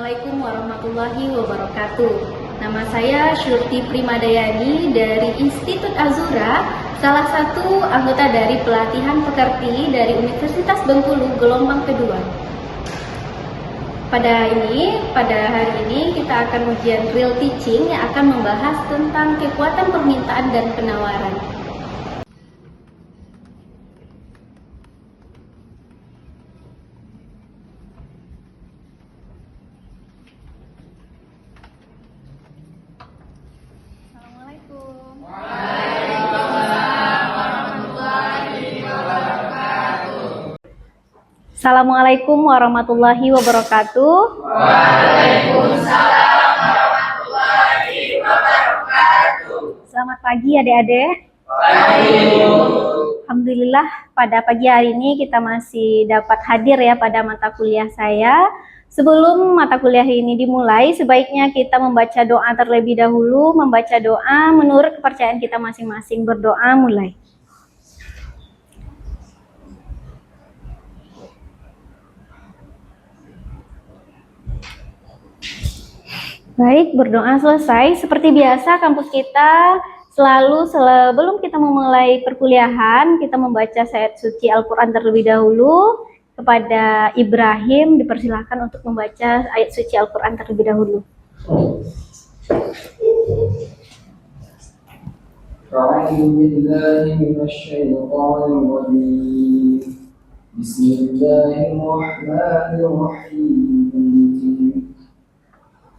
Assalamualaikum warahmatullahi wabarakatuh. Nama saya Syurti Primadayani dari Institut Azura, salah satu anggota dari pelatihan pekerti dari Universitas Bengkulu gelombang kedua. Pada hari ini kita akan ujian real teaching yang akan membahas tentang kekuatan permintaan dan penawaran. Assalamualaikum warahmatullahi wabarakatuh. Waalaikumsalam warahmatullahi wabarakatuh. Selamat pagi adik-adik. Alhamdulillah pada pagi hari ini kita masih dapat hadir ya pada mata kuliah saya. Sebelum mata kuliah ini dimulai, sebaiknya kita membaca doa terlebih dahulu. Membaca doa menurut kepercayaan kita masing-masing. Berdoa mulai. Baik, berdoa selesai. Seperti biasa kampus kita selalu sebelum kita memulai perkuliahan, kita membaca ayat suci Al-Quran terlebih dahulu. Kepada Ibrahim dipersilahkan untuk membaca ayat suci Al-Quran terlebih dahulu. Bismillahirrahmanirrahim.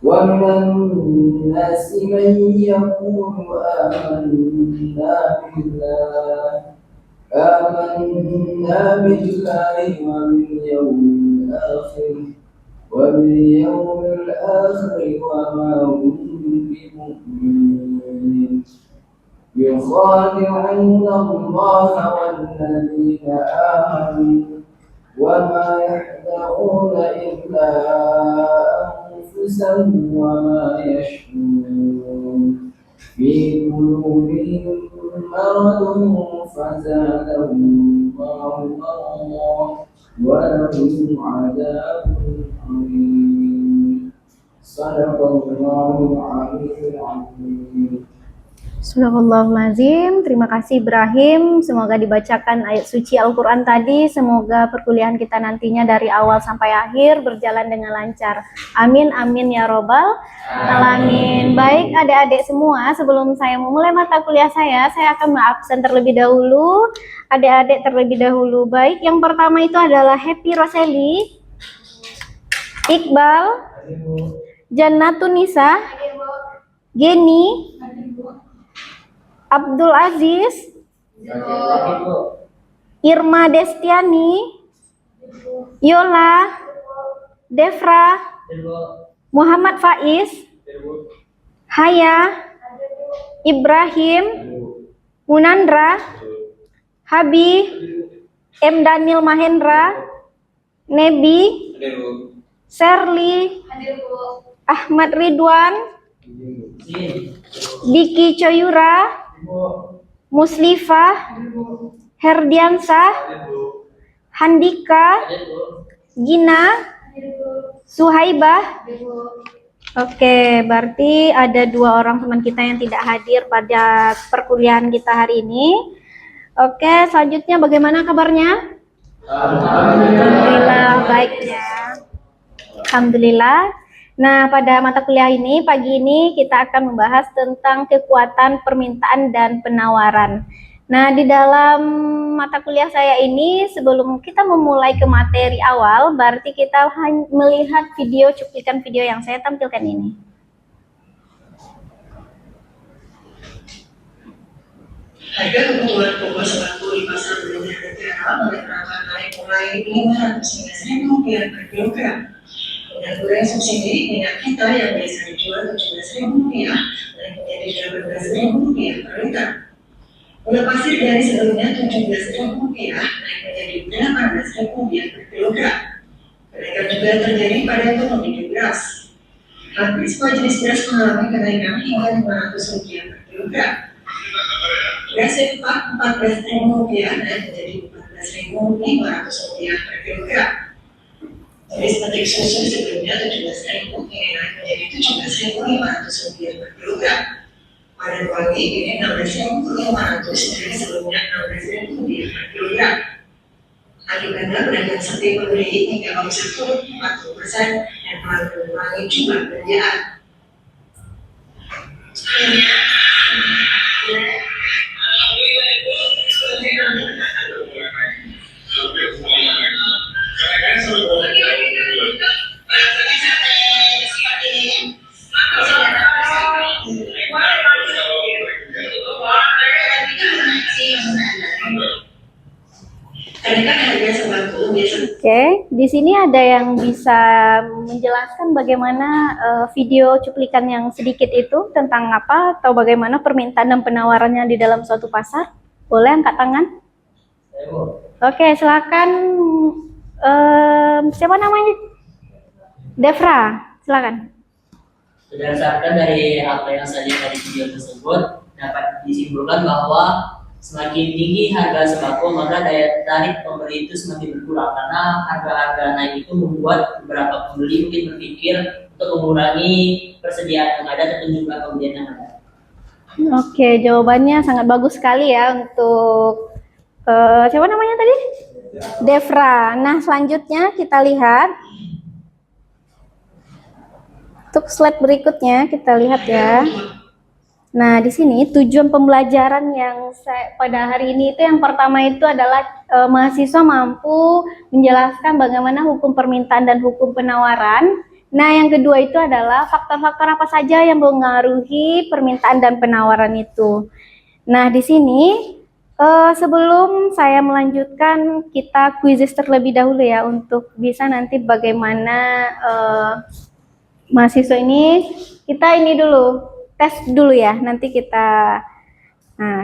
ومن الناس من يقول آمنا بالله وباليوم الآخر وما هم بمؤمنين يخادعون الله والذين آمنوا وما يخدعون إلا وما يشعرون في قلوبهم مرض فزادهم الله مرضا ولهم عذاب عظيم صدق الله العلي العظيم. Subhanallahul azim. Terima kasih Ibrahim. Semoga dibacakan ayat suci Al-Quran tadi. Semoga perkuliahan kita nantinya dari awal sampai akhir berjalan dengan lancar. Amin, amin ya robbal alamin. Baik adik-adik semua, sebelum saya memulai mata kuliah saya akan mengabsen terlebih dahulu. Adik-adik terlebih dahulu. Baik, yang pertama itu adalah Happy Roseli, Iqbal, Jannatun Nisa, Geni, Abdul Aziz, Irma Destiani, Yola, Devra, Muhammad Faiz, Haya, Ibrahim, Munandra, Habi, M. Daniel Mahendra, Nebi, Sherly, Ahmad Ridwan, Diki Coyura, Muslifah, Herdiansah, Handika, Gina, Suhaibah. Oke, berarti ada 2 orang teman kita yang tidak hadir pada perkuliahan kita hari ini. Oke, selanjutnya bagaimana kabarnya? Alhamdulillah, baiknya. Alhamdulillah. Nah, pada mata kuliah ini, pagi ini kita akan membahas tentang kekuatan permintaan dan penawaran. Nah, di dalam mata kuliah saya ini, sebelum kita memulai ke materi awal, berarti kita melihat cuplikan video yang saya tampilkan ini. Harga kebutuhan pokok sembako di pasar beredar negara menerapkan naik mulai Rp500.000 per kilogram. Minyak goreng subsidi minyak kita yang biasa dijual Rp17.000 naik menjadi Rp18.000 per liter. Gula pasir dari sebelumnya Rp17.000 naik menjadi Rp18.000 per kilogram. Kenaikan juga terjadi pada komoditi beras. Hampir semua jenis beras mengalami kenaikan hingga Rp500 per kilogram. Beras impor Rp14.000 naik menjadi Rp14.500 per kilogram. Tapi seperti susu sebelumnya 17.000 ini naik menjadi 17.500 rupiah per kilogram. Pada pagi ini 16.500 dari sebelumnya 16.000 rupiah per kilogram. Akibatnya pedagang sapi membeli hingga omset turun 40% dan telah mengurangi jumlah belanjaan. Oke, di sini ada yang bisa menjelaskan bagaimana video cuplikan yang sedikit itu tentang apa atau bagaimana permintaan dan penawarannya di dalam suatu pasar? Boleh angkat tangan? Oke, silakan. Siapa namanya? Devra, silakan. Berdasarkan dari apa yang saya lihat dari video tersebut, dapat disimpulkan bahwa semakin tinggi harga sembako, maka daya tarik pembeli itu semakin berkurang karena harga-harga naik itu membuat beberapa pembeli mungkin berpikir untuk mengurangi persediaan yang ada ataupun jumlah pembelian yang ada. Oke, jawabannya sangat bagus sekali ya untuk siapa namanya tadi? Devra. Nah, selanjutnya kita lihat untuk slide berikutnya, kita lihat ya. Nah, di sini tujuan pembelajaran yang pada hari ini itu yang pertama itu adalah mahasiswa mampu menjelaskan bagaimana hukum permintaan dan hukum penawaran. Nah, yang kedua itu adalah faktor-faktor apa saja yang mempengaruhi permintaan dan penawaran itu. Nah, di sini sebelum saya melanjutkan, kita kuisis terlebih dahulu ya untuk bisa nanti bagaimana mahasiswa ini kita ini dulu tes dulu ya, nanti kita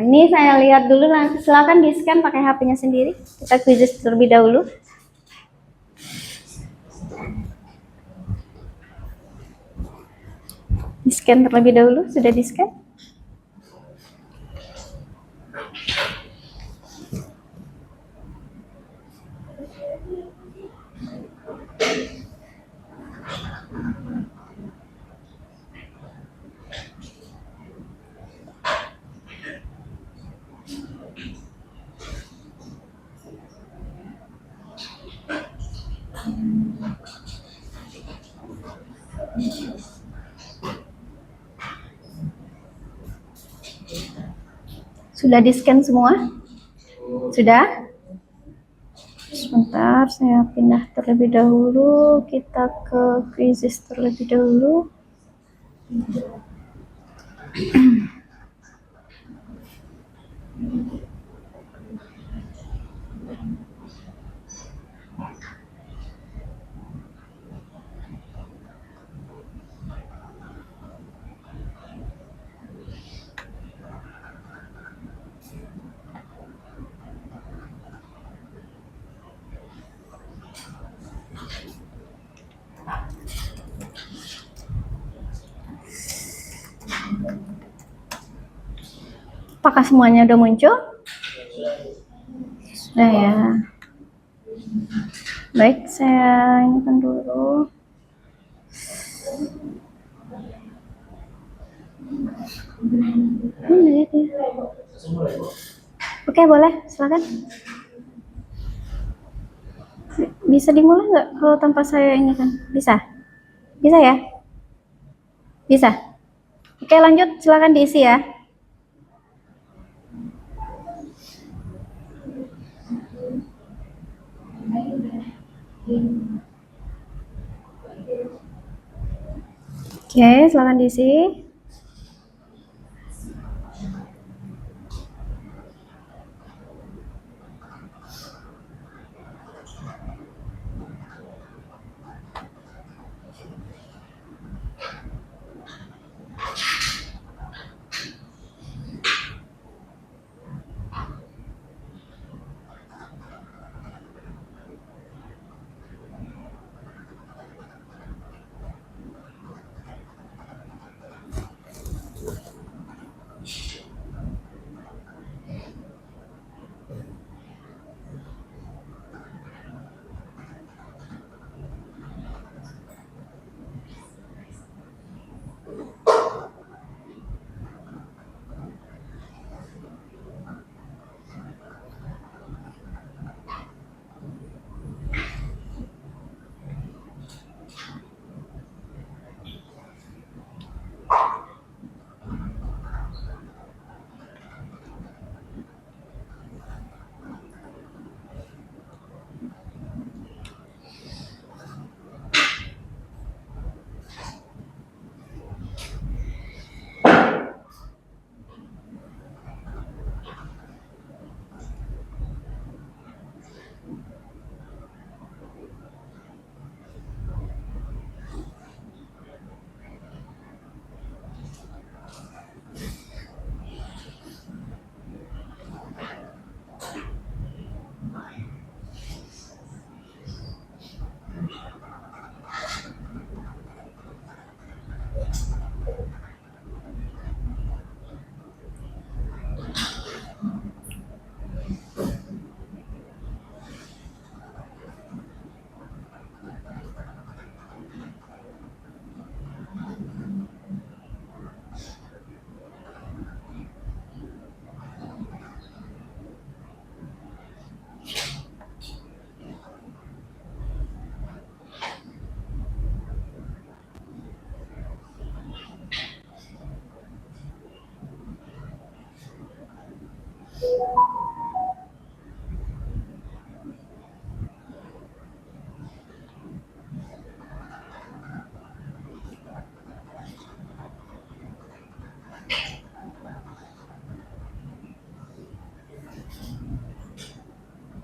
ini saya lihat dulu, nanti silakan di scan pakai HP-nya sendiri, kita kuisis terlebih dahulu. Di scan terlebih dahulu, sudah di scan? Sudah di scan semua? Sudah? Sebentar, saya pindah terlebih dahulu, kita ke kuisis terlebih dahulu. Apakah semuanya udah muncul? Sudah ya. Baik, saya ini kan dulu. Oke, boleh, silakan. Bisa dimulai nggak kalau tanpa saya ini kan? Bisa? Bisa ya? Bisa? Oke, lanjut, silakan diisi ya. Oke, silakan diisi.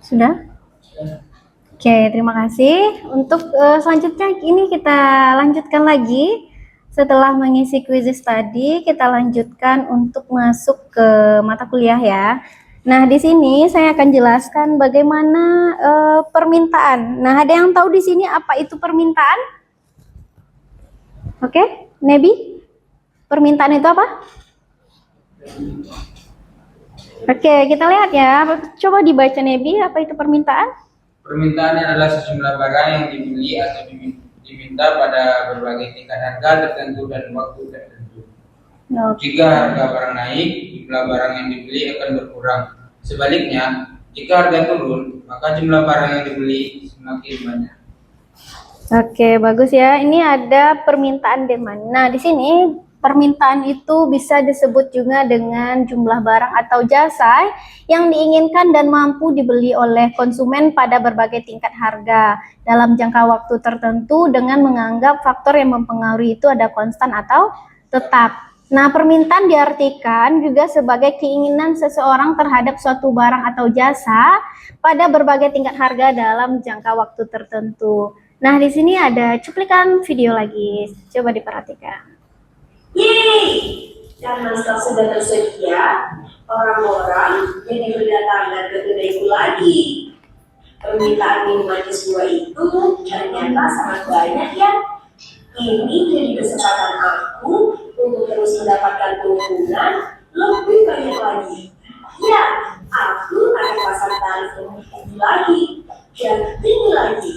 Sudah? Oke, terima kasih. Untuk selanjutnya ini kita lanjutkan lagi. Setelah mengisi kuisis tadi, kita lanjutkan untuk masuk ke mata kuliah ya. Nah, di sini saya akan jelaskan bagaimana permintaan. Nah, ada yang tahu di sini apa itu permintaan? Oke, Nebi? Permintaan itu apa? Oke, kita lihat ya. Coba dibaca Nebi, apa itu permintaan? Permintaan adalah sejumlah barang yang dibeli atau diminta pada berbagai tingkat harga tertentu dan waktu tertentu. Jika harga barang naik, jumlah barang yang dibeli akan berkurang. Sebaliknya, jika harga turun, maka jumlah barang yang dibeli semakin banyak. Oke, bagus ya. Ini ada permintaan demand. Nah, di sini permintaan itu bisa disebut juga dengan jumlah barang atau jasa yang diinginkan dan mampu dibeli oleh konsumen pada berbagai tingkat harga dalam jangka waktu tertentu dengan menganggap faktor yang mempengaruhi itu ada konstan atau tetap. Nah, permintaan diartikan juga sebagai keinginan seseorang terhadap suatu barang atau jasa pada berbagai tingkat harga dalam jangka waktu tertentu. Nah, di sini ada cuplikan video lagi. Coba diperhatikan. Yeay! Karena stok sudah tersedia, orang-orang jadi berdatangan ke kedaiku lagi. Permintaan minuman jus buah itu ternyata sangat banyak ya. Ini jadi kesempatan aku untuk terus mendapatkan keuntungan lebih banyak lagi. Ya, aku akan pasang tarif lebih tinggi lagi dan tinggi lagi.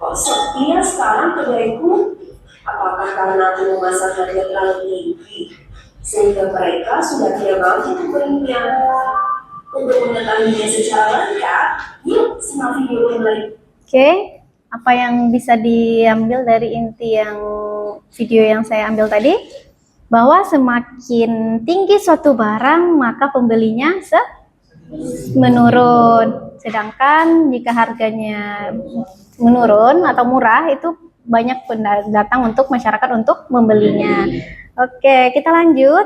Kok sepi ya sekarang kedaiku? Apakah karena aku memasak harga terlalu tinggi sehingga mereka sudah tidak mampu membelinya? Untuk mengetahuinya secara lengkap, yuk simak video kembali. Oke, apa yang bisa diambil dari inti yang video yang saya ambil tadi? Bahwa semakin tinggi suatu barang, maka pembelinya menurun. Sedangkan jika harganya menurun atau murah, itu banyak datang untuk masyarakat untuk membelinya. Oke, kita lanjut.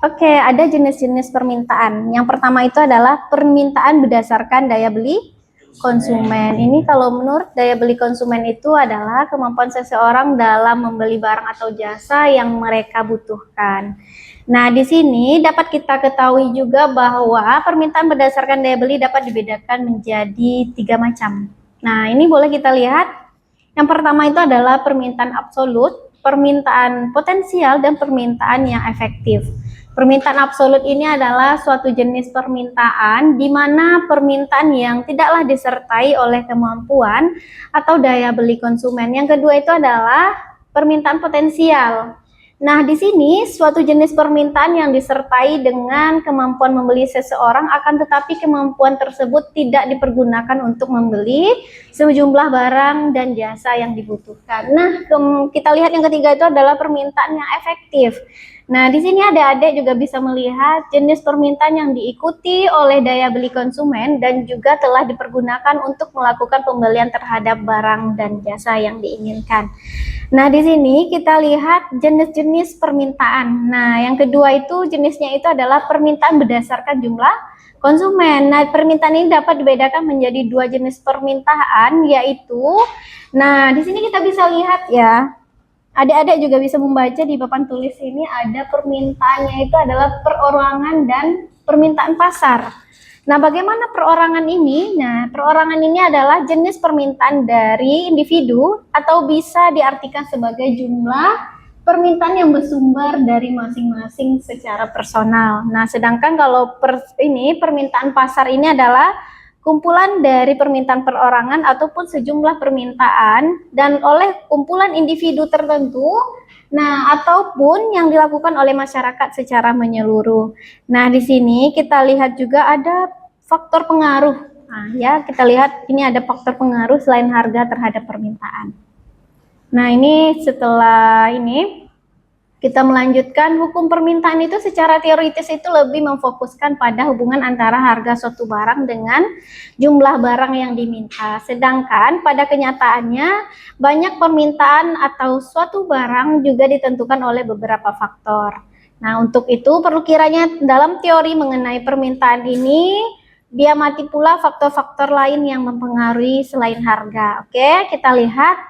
Oke, ada jenis-jenis permintaan. Yang pertama itu adalah permintaan berdasarkan daya beli konsumen. Ini kalau menurut daya beli konsumen itu adalah kemampuan seseorang dalam membeli barang atau jasa yang mereka butuhkan. Nah, di sini dapat kita ketahui juga bahwa permintaan berdasarkan daya beli dapat dibedakan menjadi 3 macam. Nah, ini boleh kita lihat. Yang pertama itu adalah permintaan absolut, permintaan potensial, dan permintaan yang efektif. Permintaan absolut ini adalah suatu jenis permintaan di mana permintaan yang tidaklah disertai oleh kemampuan atau daya beli konsumen. Yang kedua itu adalah permintaan potensial. Nah, di sini suatu jenis permintaan yang disertai dengan kemampuan membeli seseorang, akan tetapi kemampuan tersebut tidak dipergunakan untuk membeli sejumlah barang dan jasa yang dibutuhkan. Nah, kita lihat yang ketiga itu adalah permintaan yang efektif. Nah, di sini adik-adik juga bisa melihat jenis permintaan yang diikuti oleh daya beli konsumen dan juga telah dipergunakan untuk melakukan pembelian terhadap barang dan jasa yang diinginkan. Nah, di sini kita lihat jenis-jenis permintaan. Nah, yang kedua itu jenisnya itu adalah permintaan berdasarkan jumlah konsumen. Nah, permintaan ini dapat dibedakan menjadi 2 jenis permintaan, yaitu, nah, di sini kita bisa lihat ya, adik-adik juga bisa membaca di papan tulis ini ada permintaannya itu adalah perorangan dan permintaan pasar. Nah, bagaimana perorangan ini? Nah, perorangan ini adalah jenis permintaan dari individu atau bisa diartikan sebagai jumlah permintaan yang bersumber dari masing-masing secara personal. Nah, sedangkan kalau permintaan pasar ini adalah kumpulan dari permintaan perorangan ataupun sejumlah permintaan dan oleh kumpulan individu tertentu, nah, ataupun yang dilakukan oleh masyarakat secara menyeluruh. Nah, di sini kita lihat juga ada faktor pengaruh. Nah, ya, kita lihat ini ada faktor pengaruh selain harga terhadap permintaan. Nah, ini setelah ini Kita melanjutkan, hukum permintaan itu secara teoritis itu lebih memfokuskan pada hubungan antara harga suatu barang dengan jumlah barang yang diminta. Sedangkan pada kenyataannya banyak permintaan atau suatu barang juga ditentukan oleh beberapa faktor. Nah, untuk itu perlu kiranya dalam teori mengenai permintaan ini diamati pula faktor-faktor lain yang mempengaruhi selain harga. Oke, kita lihat.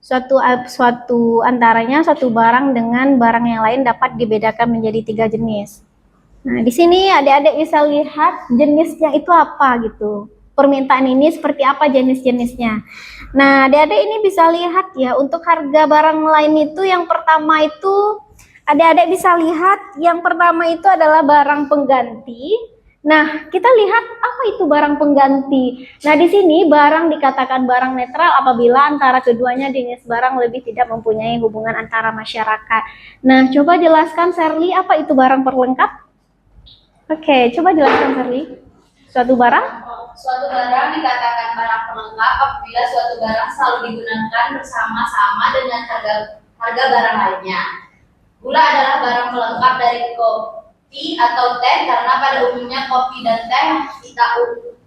Suatu antaranya suatu barang dengan barang yang lain dapat dibedakan menjadi 3 jenis. Nah, di sini adik-adik bisa lihat jenisnya itu apa gitu. Permintaan ini seperti apa jenis-jenisnya. Nah, adik-adik ini bisa lihat ya, untuk harga barang lain itu yang pertama itu adik-adik bisa lihat yang pertama itu adalah barang pengganti. Nah, kita lihat apa itu barang pengganti. Nah, di sini barang dikatakan barang netral apabila antara keduanya jenis barang lebih tidak mempunyai hubungan antara masyarakat. Nah, coba jelaskan Sherly, apa itu barang pelengkap? Oke, coba jelaskan Sherly. Suatu barang? Suatu barang dikatakan barang pelengkap apabila suatu barang selalu digunakan bersama-sama dengan harga barang lainnya. Gula adalah barang pelengkap dari kopi atau teh karena pada umumnya kopi dan teh yang kita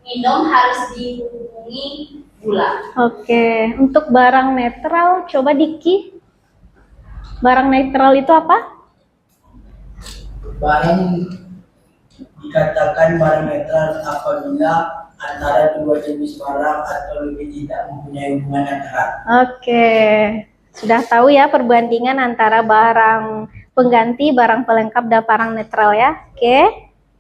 minum harus dihubungi gula. Oke, untuk barang netral coba Diki. Barang netral itu apa? Barang dikatakan barang netral apabila antara dua jenis barang atau lebih tidak mempunyai hubungan antara. Oke, sudah tahu ya perbandingan antara barang pengganti, barang pelengkap, dan barang netral ya. Oke,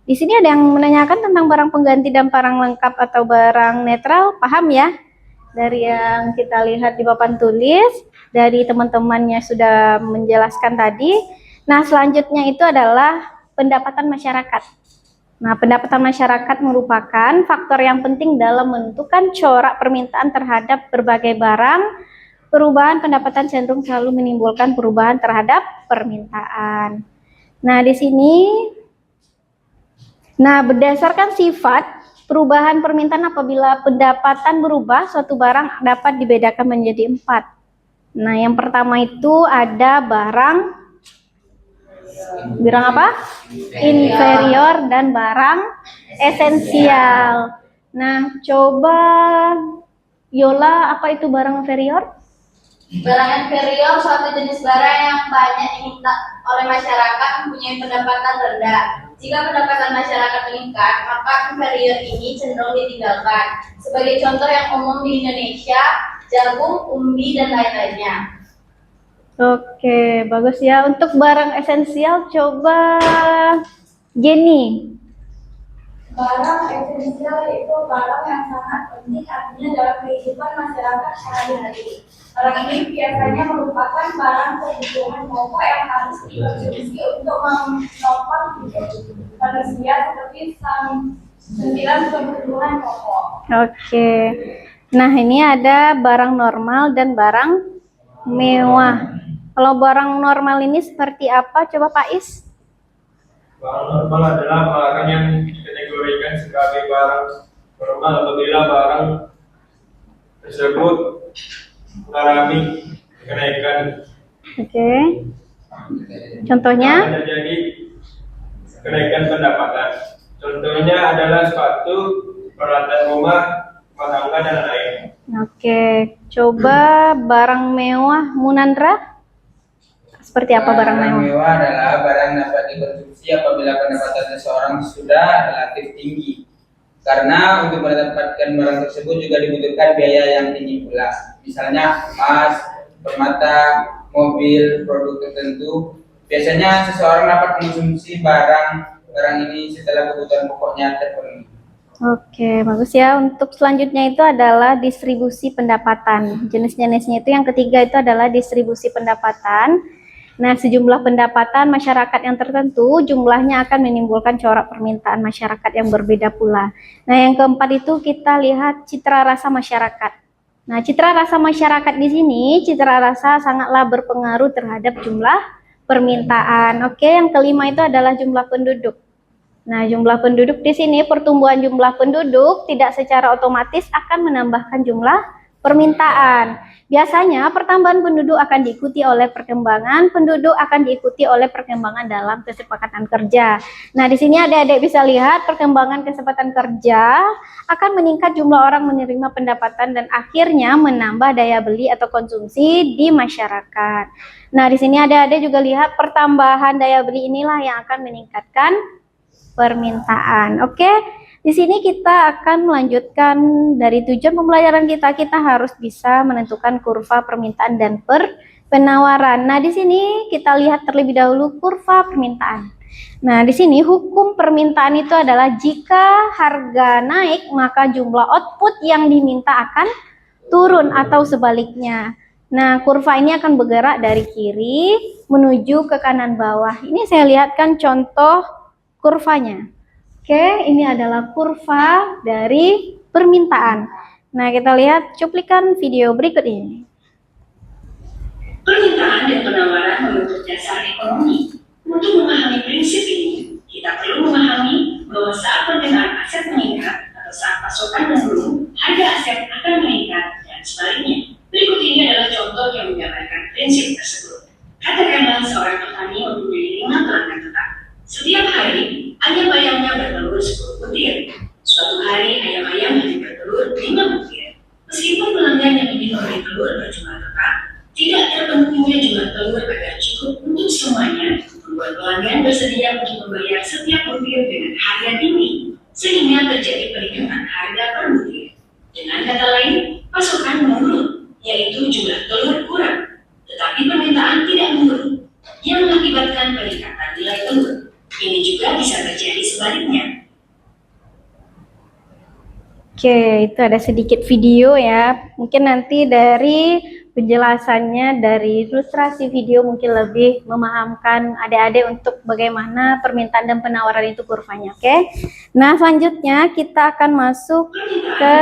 di sini ada yang menanyakan tentang barang pengganti dan barang lengkap atau barang netral, paham ya? Dari yang kita lihat di papan tulis, dari teman-temannya sudah menjelaskan tadi. Nah, selanjutnya itu adalah pendapatan masyarakat. Nah, pendapatan masyarakat merupakan faktor yang penting dalam menentukan corak permintaan terhadap berbagai barang. Perubahan pendapatan cenderung selalu menimbulkan perubahan terhadap permintaan. Nah, di sini, berdasarkan sifat perubahan permintaan apabila pendapatan berubah, suatu barang dapat dibedakan menjadi 4. Nah, yang pertama itu ada barang apa? Inferior dan barang esensial. Nah, coba Yola, apa itu barang inferior? Barang inferior suatu jenis barang yang banyak diminta oleh masyarakat mempunyai pendapatan rendah. Jika pendapatan masyarakat meningkat, maka inferior ini cenderung ditinggalkan. Sebagai contoh yang umum di Indonesia, jagung, umbi, dan lain-lainnya. Oke, bagus ya. Untuk barang esensial, coba Jenny. Barang esensial itu barang yang sangat penting artinya dalam kehidupan masyarakat sehari-hari. Barang ini biasanya merupakan barang kebutuhan pokok yang harus dikonsumsi untuk menopang manusia seperti 9 kebutuhan pokok. Oke. Nah, ini ada barang normal dan barang mewah. Kalau barang normal ini seperti apa? Coba Pak Is. Barang normal adalah barang yang dikategorikan sebagai barang normal apabila barang tersebut mengalami kenaikan. Oke. Contohnya? Terjadi kenaikan pendapatan. Contohnya adalah sepatu, peralatan rumah, rumah tangga, dan lain. Oke. Coba barang mewah, Munandra? Seperti apa barang mewah? Mewah adalah barang dapat dikonsumsi apabila pendapatan seseorang sudah relatif tinggi. Karena untuk mendapatkan barang tersebut juga dibutuhkan biaya yang tinggi pula. Misalnya emas, permata, mobil, produk tertentu. Biasanya seseorang dapat mengonsumsi barang ini setelah kebutuhan pokoknya terpenuhi. Oke, bagus ya. Untuk selanjutnya itu adalah distribusi pendapatan. Jenis-jenisnya itu yang ketiga itu adalah distribusi pendapatan. Nah, sejumlah pendapatan masyarakat yang tertentu jumlahnya akan menimbulkan corak permintaan masyarakat yang berbeda pula. Nah, yang keempat itu kita lihat citra rasa masyarakat. Nah, citra rasa masyarakat di sini, citra rasa sangatlah berpengaruh terhadap jumlah permintaan. Oke, yang kelima itu adalah jumlah penduduk. Nah, jumlah penduduk di sini, pertumbuhan jumlah penduduk tidak secara otomatis akan menambahkan jumlah permintaan. Biasanya pertambahan penduduk akan diikuti oleh perkembangan penduduk akan diikuti oleh perkembangan dalam kesepakatan kerja. Nah, di sini adik-adik bisa lihat perkembangan kesempatan kerja akan meningkat jumlah orang menerima pendapatan dan akhirnya menambah daya beli atau konsumsi di masyarakat. Nah, di sini adik-adik juga lihat pertambahan daya beli inilah yang akan meningkatkan permintaan. Oke. Di sini kita akan melanjutkan dari tujuan pembelajaran kita. Kita harus bisa menentukan kurva permintaan dan penawaran. Nah, di sini kita lihat terlebih dahulu kurva permintaan. Nah, di sini hukum permintaan itu adalah jika harga naik, maka jumlah output yang diminta akan turun atau sebaliknya. Nah, kurva ini akan bergerak dari kiri menuju ke kanan bawah. Ini saya lihatkan contoh kurvanya. Oke, ini adalah kurva dari permintaan. Nah, kita lihat cuplikan video berikut ini. Permintaan dan penawaran membentuk dasar ekonomi. Untuk memahami prinsip ini, kita perlu memahami bahwa saat permintaan aset meningkat atau saat pasokan menurun, harga aset akan meningkat dan sebaliknya. Berikut ini adalah contoh yang menggambarkan prinsip tersebut. Katakanlah seorang petani mempunyai 5 pelanggan tetap. Setiap hari, ayam-ayamnya bertelur 10 butir. Suatu hari, ayam-ayam hanya bertelur 5 butir. Meskipun pelanggan yang ingin membeli telur berjumlah tetap, tidak terpenuhinya jumlah telur agar cukup untuk semuanya, membuat pelanggan bersedia untuk membayar setiap butir dengan harga tinggi, sehingga terjadi peningkatan harga per butir. Dengan kata lain, pasokan menurun, yaitu jumlah telur kurang, tetapi permintaan tidak menurun, yang mengakibatkan peningkatan nilai telur. Ini juga bisa terjadi sebaliknya. Oke, itu ada sedikit video ya. Mungkin nanti dari penjelasannya, dari ilustrasi video mungkin lebih memahamkan adik-adik untuk bagaimana permintaan dan penawaran itu kurvanya. Oke. Nah, selanjutnya kita akan masuk ke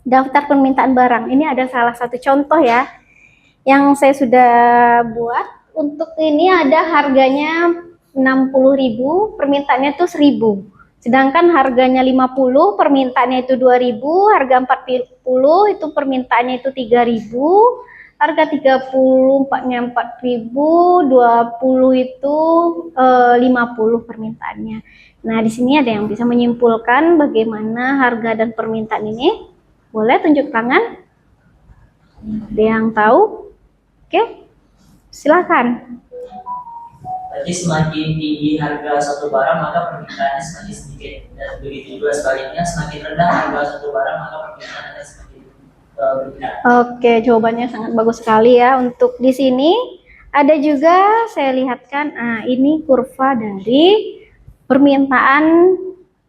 daftar permintaan barang. Ini ada salah satu contoh ya yang saya sudah buat. Untuk ini ada harganya 60.000, permintaannya itu 1.000. Sedangkan harganya 50, permintaannya itu 2.000, harga 40 itu permintaannya itu 3.000, harga 30 empatnya 4.000, 20 itu 50 permintaannya. Nah, di sini ada yang bisa menyimpulkan bagaimana harga dan permintaan ini? Boleh tunjuk tangan? Ada yang tahu? Oke, silakan. Berarti semakin tinggi harga suatu barang maka permintaannya semakin sedikit, dan begitu juga sebaliknya, semakin rendah harga suatu barang maka permintaannya semakin berkurang. Oke, jawabannya sangat bagus sekali ya. Untuk di sini ada juga saya lihatkan, ini kurva dari permintaan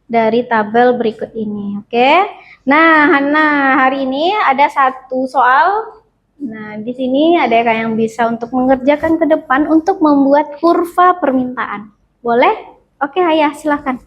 dari tabel berikut ini. Oke. Nah, Hana, hari ini ada satu soal. Nah, di sini ada yang bisa untuk mengerjakan ke depan untuk membuat kurva permintaan. Boleh? Oke, Ayah, silakan.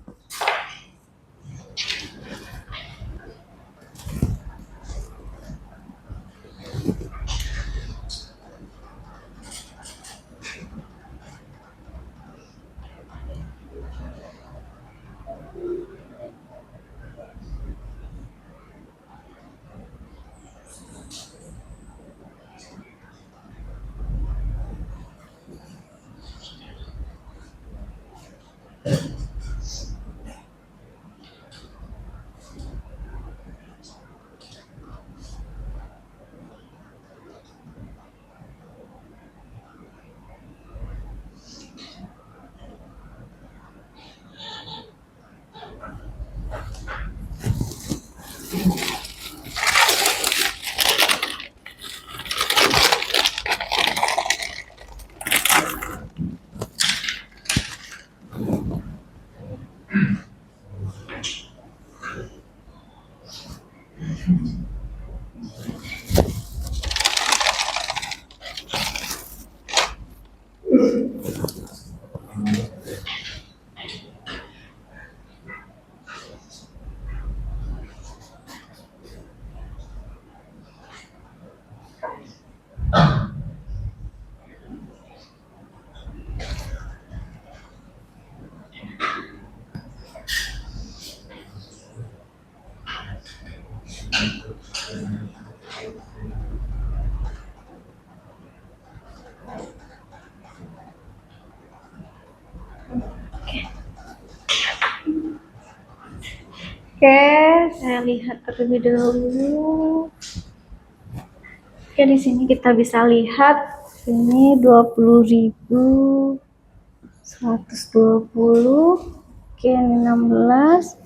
Oke, saya lihat terlebih dahulu. Oke, di sini kita bisa lihat ini 20.000, 120, oke ini 16,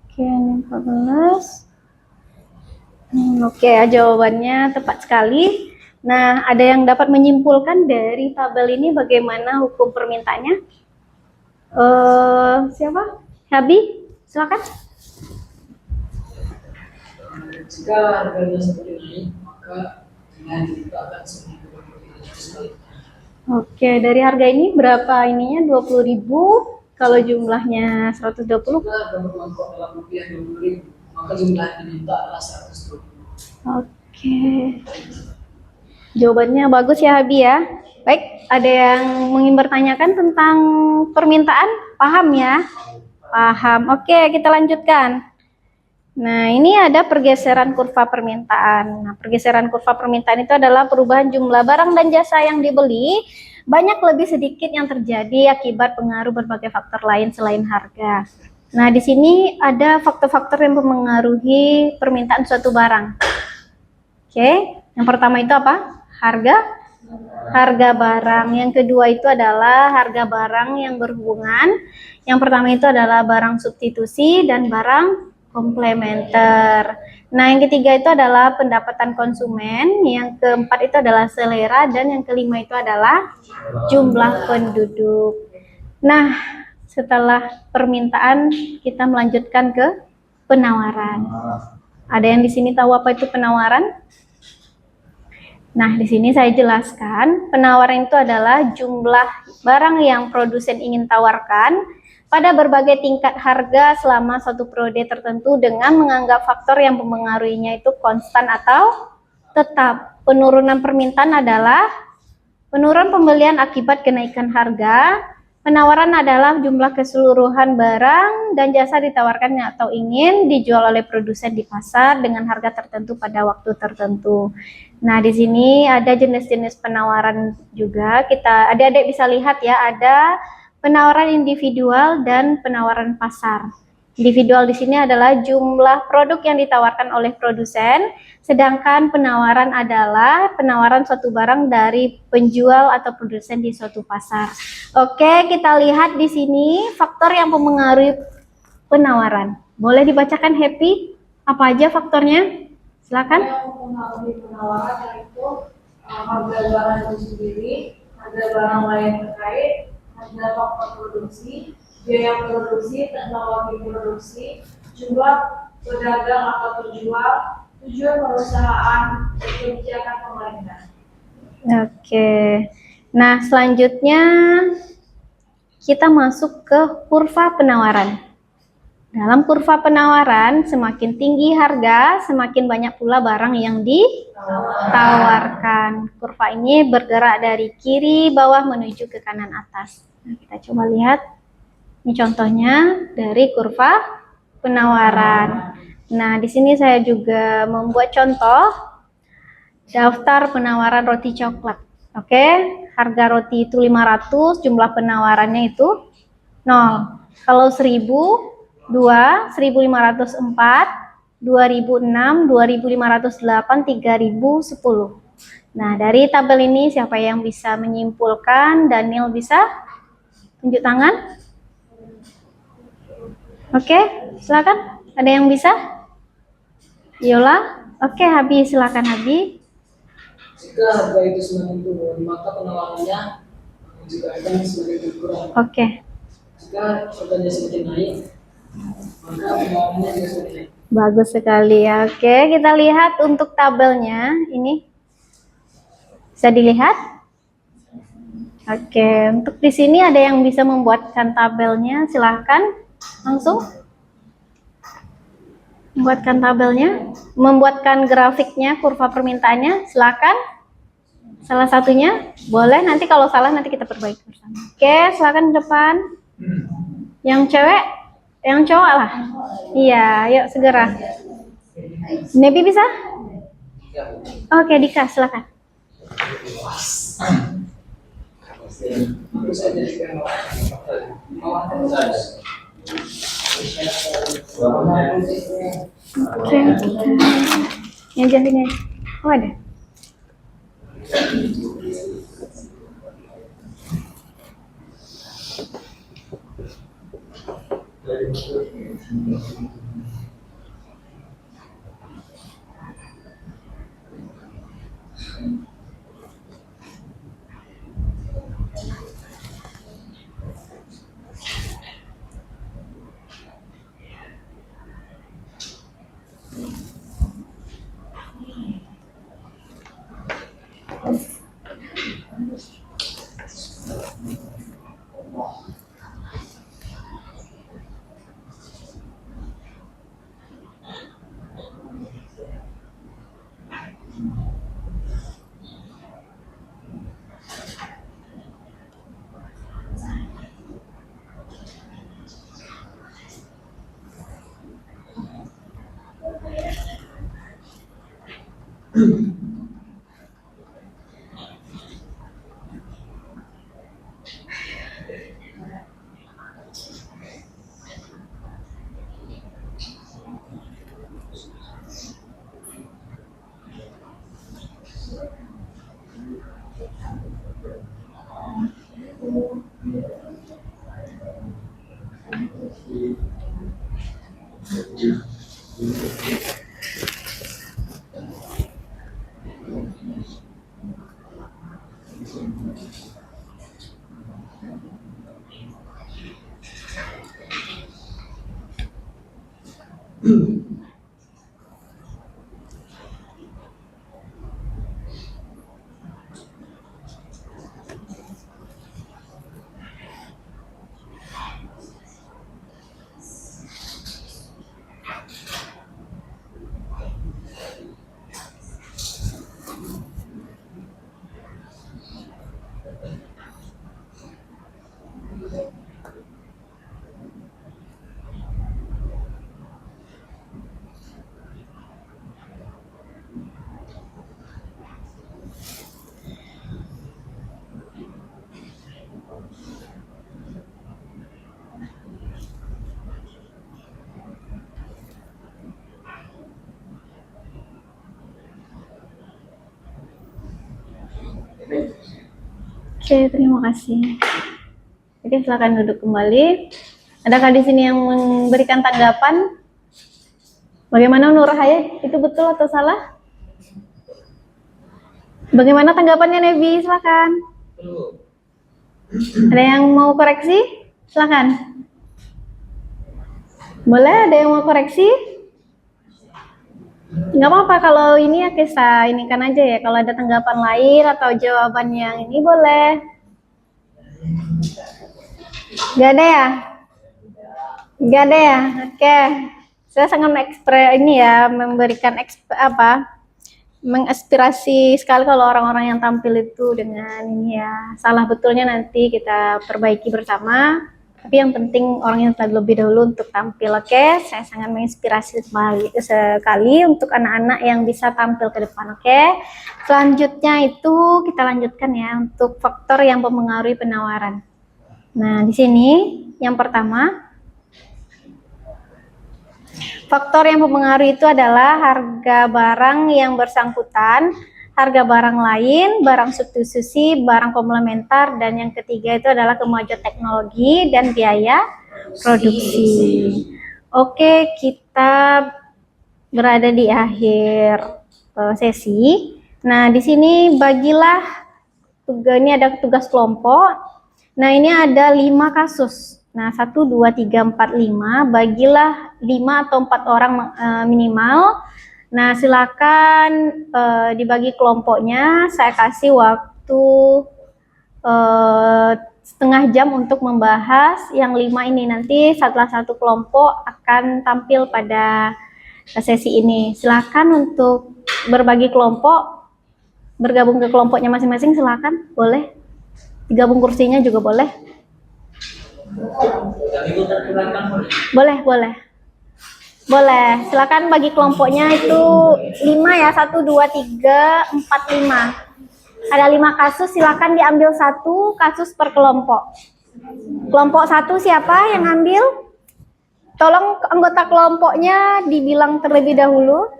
oke ini 14. Oke, jawabannya tepat sekali. Nah, ada yang dapat menyimpulkan dari tabel ini bagaimana hukum permintaannya? Siapa? Habi, silakan. Jika harganya semakin naik, maka dengan itu akan semakin berkurang. Oke, dari harga ini berapa ininya? 20.000. Kalau jumlahnya 120. Jika harga bermangkok dalam rupiah 20.000, maka jumlah yang diminta adalah 120. Oke. Jawabannya bagus ya Habi ya. Baik, ada yang ingin bertanyakan tentang permintaan? Paham ya? Paham. Oke, kita lanjutkan. Nah, ini ada pergeseran kurva permintaan. Nah, pergeseran kurva permintaan itu adalah perubahan jumlah barang dan jasa yang dibeli banyak lebih sedikit yang terjadi akibat pengaruh berbagai faktor lain selain harga. Nah, di sini ada faktor-faktor yang mempengaruhi permintaan suatu barang. Oke, yang pertama itu apa? Harga barang. Yang kedua itu adalah harga barang yang berhubungan. Yang pertama itu adalah barang substitusi dan barang komplementer. Nah, yang ketiga itu adalah pendapatan konsumen, yang keempat itu adalah selera, dan yang kelima itu adalah jumlah penduduk. Nah, setelah permintaan kita melanjutkan ke penawaran. Ada yang di sini tahu apa itu penawaran? Nah, di sini saya jelaskan, penawaran itu adalah jumlah barang yang produsen ingin tawarkan pada berbagai tingkat harga selama suatu periode tertentu dengan menganggap faktor yang mempengaruhinya itu konstan atau tetap. Penurunan permintaan adalah penurunan pembelian akibat kenaikan harga. Penawaran adalah jumlah keseluruhan barang dan jasa ditawarkan atau ingin dijual oleh produsen di pasar dengan harga tertentu pada waktu tertentu. Nah, di sini ada jenis-jenis penawaran juga. Kita adik-adik bisa lihat ya, ada penawaran individual dan penawaran pasar. Individual di sini adalah jumlah produk yang ditawarkan oleh produsen, sedangkan penawaran adalah penawaran suatu barang dari penjual atau produsen di suatu pasar. Oke, kita lihat di sini faktor yang mempengaruhi penawaran. Boleh dibacakan Happy? Apa aja faktornya? Silakan. Yang mempengaruhi penawaran yaitu harga barang itu sendiri, harga barang lain terkait, harga faktor produksi, biaya produksi, teknologi produksi, jumlah pedagang atau penjual, tujuan perusahaan, dan kebijakan pemerintah. Oke. Nah, selanjutnya kita masuk ke kurva penawaran. Dalam kurva penawaran, semakin tinggi harga, semakin banyak pula barang yang ditawarkan. Kurva ini bergerak dari kiri bawah menuju ke kanan atas. Nah, kita coba lihat. Ini contohnya dari kurva penawaran. Nah, di sini saya juga membuat contoh daftar penawaran roti coklat. Oke, harga roti itu 500, jumlah penawarannya itu 0. Kalau 1000, 2, 1504, 2006, 2508, 3010. Nah, dari tabel ini siapa yang bisa menyimpulkan? Daniel bisa? Tunjuk tangan. Oke, silakan. Ada yang bisa? Yola? Oke, Habi, silakan Habi. Jika harga itu semakin turun, maka penawarannya juga akan semakin berkurang. Oke. Jika harganya semakin naik, maka penawarannya juga semakin naik. Bagus sekali ya. Oke, kita lihat untuk tabelnya ini. Bisa dilihat? Oke, untuk di sini ada yang bisa membuatkan tabelnya, silahkan langsung membuatkan tabelnya, membuatkan grafiknya, kurva permintaannya, silahkan. Salah satunya boleh, nanti kalau salah nanti kita perbaiki bersama. Oke, silahkan di depan. Yang cewek, yang cowok lah. Iya, yuk segera. Nebi bisa? Oke, Dika, silakan. Terus saja jika mau terus. Oke, yang jadinya. Oh ada. Oke, terima kasih. Oke, silakan duduk kembali. Adakah di sini yang memberikan tanggapan? Bagaimana Nur Rahaya? Itu betul atau salah? Bagaimana tanggapannya Nebi? Silakan. Ada yang mau koreksi? Silakan. Boleh, ada yang mau koreksi? Nggak apa-apa kalau ini ya kita ini kan aja ya. Kalau ada tanggapan lain atau jawaban yang ini boleh. Nggak ada ya? Nggak ada ya? Oke. Saya sangat ini ya, memberikan menginspirasi sekali kalau orang-orang yang tampil itu dengan ini ya. Salah betulnya nanti kita perbaiki bersama. Tapi yang penting orang yang terlebih dahulu untuk tampil, oke? Saya sangat menginspirasi sekali untuk anak-anak yang bisa tampil ke depan, oke? Selanjutnya itu kita lanjutkan ya untuk faktor yang mempengaruhi penawaran. Nah, di sini yang pertama, faktor yang mempengaruhi itu adalah harga barang yang bersangkutan, harga barang lain, barang substitusi, barang komplementer, dan yang ketiga itu adalah kemajuan teknologi dan biaya produksi. Oke, kita berada di akhir sesi. Nah, di sini bagilah ini ada tugas kelompok. Nah, ini ada 5 kasus. Nah, 1, 2, 3, 4, 5. Bagilah 5 atau 4 orang minimal. Nah, silakan dibagi kelompoknya. Saya kasih waktu setengah jam untuk membahas yang 5 ini. Nanti setelah satu kelompok akan tampil pada sesi ini. Silakan untuk berbagi kelompok, bergabung ke kelompoknya masing-masing. Silakan, boleh. Digabung kursinya juga boleh. Boleh, boleh. Boleh, silakan bagi kelompoknya itu 5 ya, 1, 2, 3, 4, 5. Ada 5 kasus, silakan diambil 1 kasus per kelompok. Kelompok 1 siapa yang ngambil? Tolong anggota kelompoknya dibilang terlebih dahulu.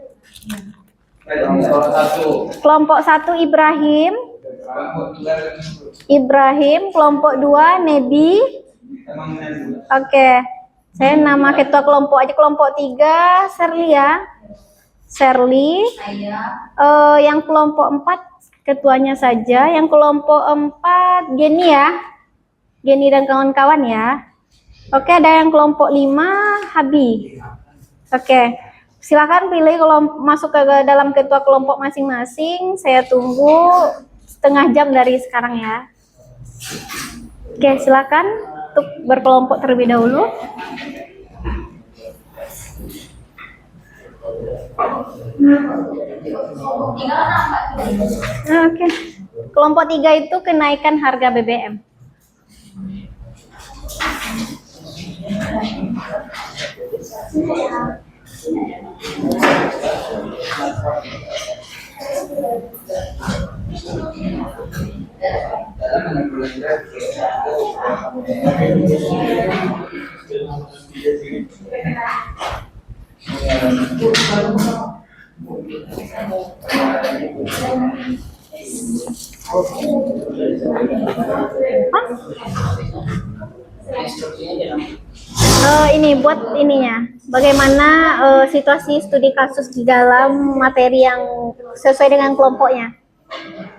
Kelompok 1 Ibrahim. Ibrahim, kelompok 2 Nebi. Oke. Saya nama ketua kelompok aja. Kelompok 3 Serli ya. Serli. Yang kelompok 4 ketuanya saja. Yang kelompok 4 Geni ya. Geni dan kawan-kawan ya. Oke, ada yang kelompok 5 Habi. Oke. Silakan pilih kalau masuk ke dalam ketua kelompok masing-masing. Saya tunggu setengah jam dari sekarang ya. Oke, silakan untuk berkelompok terlebih dahulu. Oke. Kelompok 3 itu kenaikan harga BBM. Ini buat ininya, bagaimana situasi studi kasus di dalam materi yang sesuai dengan kelompoknya.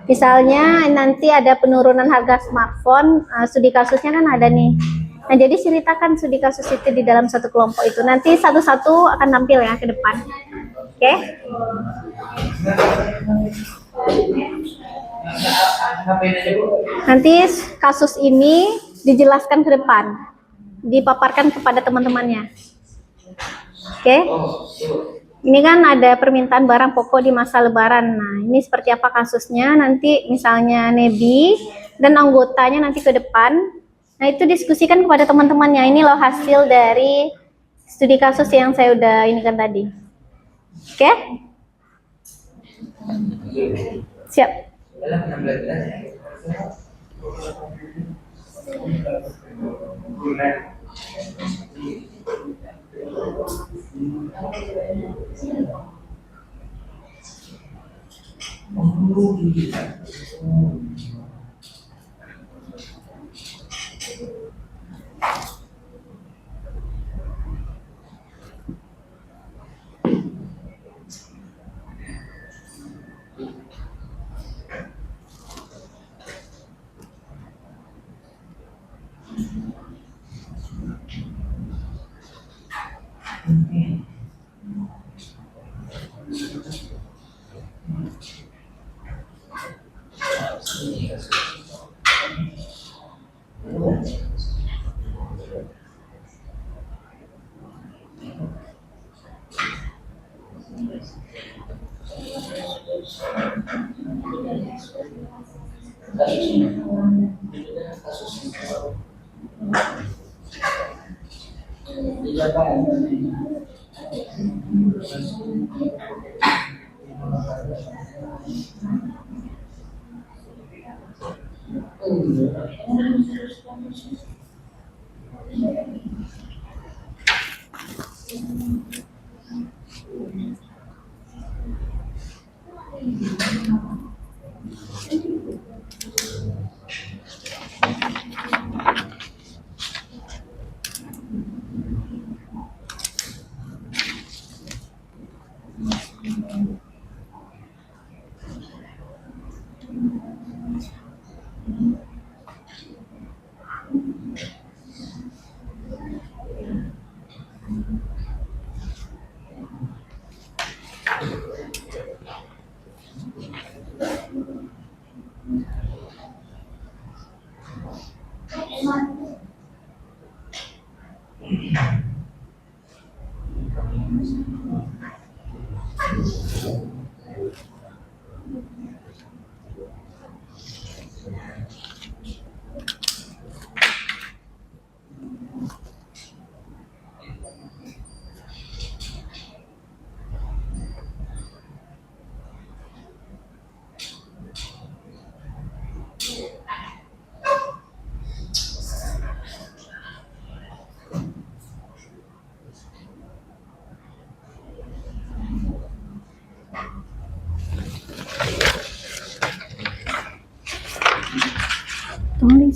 Misalnya nanti ada penurunan harga smartphone, studi kasusnya kan ada nih. Nah, jadi ceritakan studi kasus itu di dalam satu kelompok itu. Nanti satu-satu akan tampil ya ke depan. Oke? Nanti kasus ini dijelaskan ke depan, dipaparkan kepada teman-temannya. Oke? Ini kan ada permintaan barang pokok di masa lebaran. Nah, ini seperti apa kasusnya? Nanti misalnya Nebi dan anggotanya nanti ke depan. Nah, itu diskusikan kepada teman-temannya. Ini loh hasil dari studi kasus yang saya udah ini kan tadi. Oke? Siap.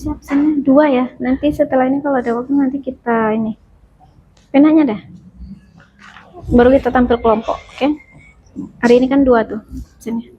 sih absennya? 2 ya. Nanti setelah ini kalau ada waktu nanti kita ini. Penanya dah. Baru kita tampil kelompok, oke? Hari ini kan 2 tuh absennya.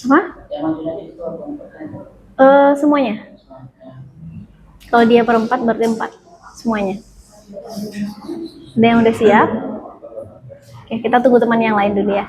Apa? Semuanya. Kalau dia perempat berarti 4 semuanya. Ada yang udah siap? Oke, kita tunggu teman yang lain dulu ya.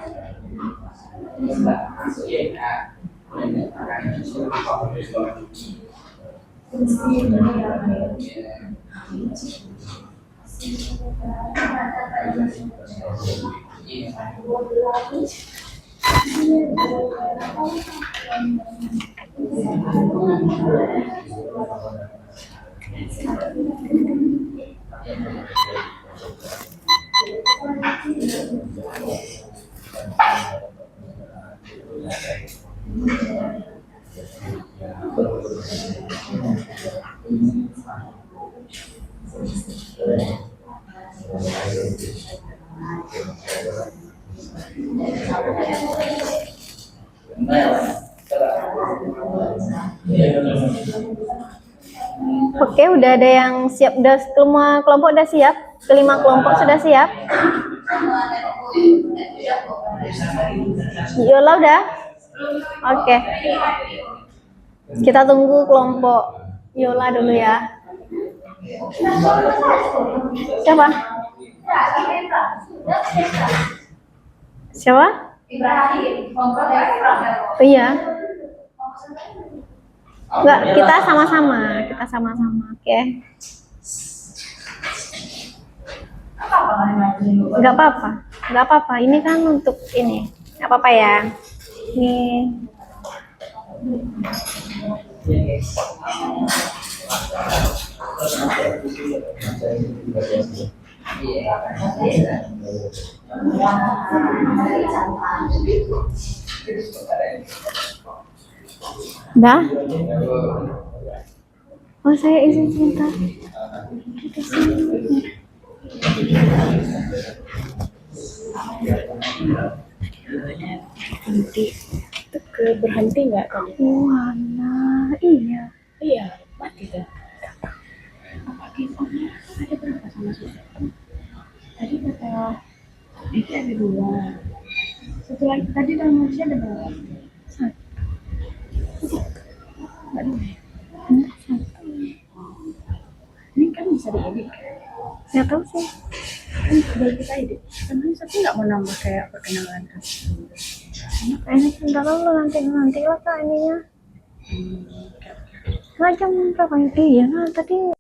Oke, udah ada yang siap, udah semua kelompok udah siap, kelima kelompok sudah siap. Yola udah? Oke. Kita tunggu kelompok Yola dulu ya. Siapa? Siapa? Oh, iya. Enggak, kita sama-sama. Oke. Enggak apa-apa. Ini kan untuk ini. Enggak apa-apa ya. Ini. Dah? Oh, saya izin sebentar. Berhenti nggak tadi? Wah, iya. Iya, mati tuh. Apa kipannya ada berapa sama susah? Tadi kata itu ada 2. Setelah tadi dalam Malaysia ada berapa? 1. Nggak 2 ya? 1. Ini kan bisa diedit kan? Nggak tahu sih. Kan boleh kita edit. Karena satu nggak mau nambah kayak perkenalan kan? Ini sebentar dulu, nanti lah kak ininya. Nah, jam berapa? Iya, nah tadi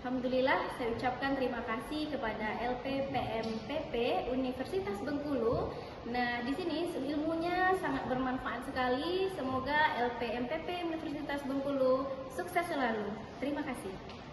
Alhamdulillah, saya ucapkan terima kasih kepada LPPMPP Universitas Bengkulu. Nah, di sini ilmunya sangat bermanfaat sekali. Semoga LPMPP Universitas Bengkulu sukses selalu. Terima kasih.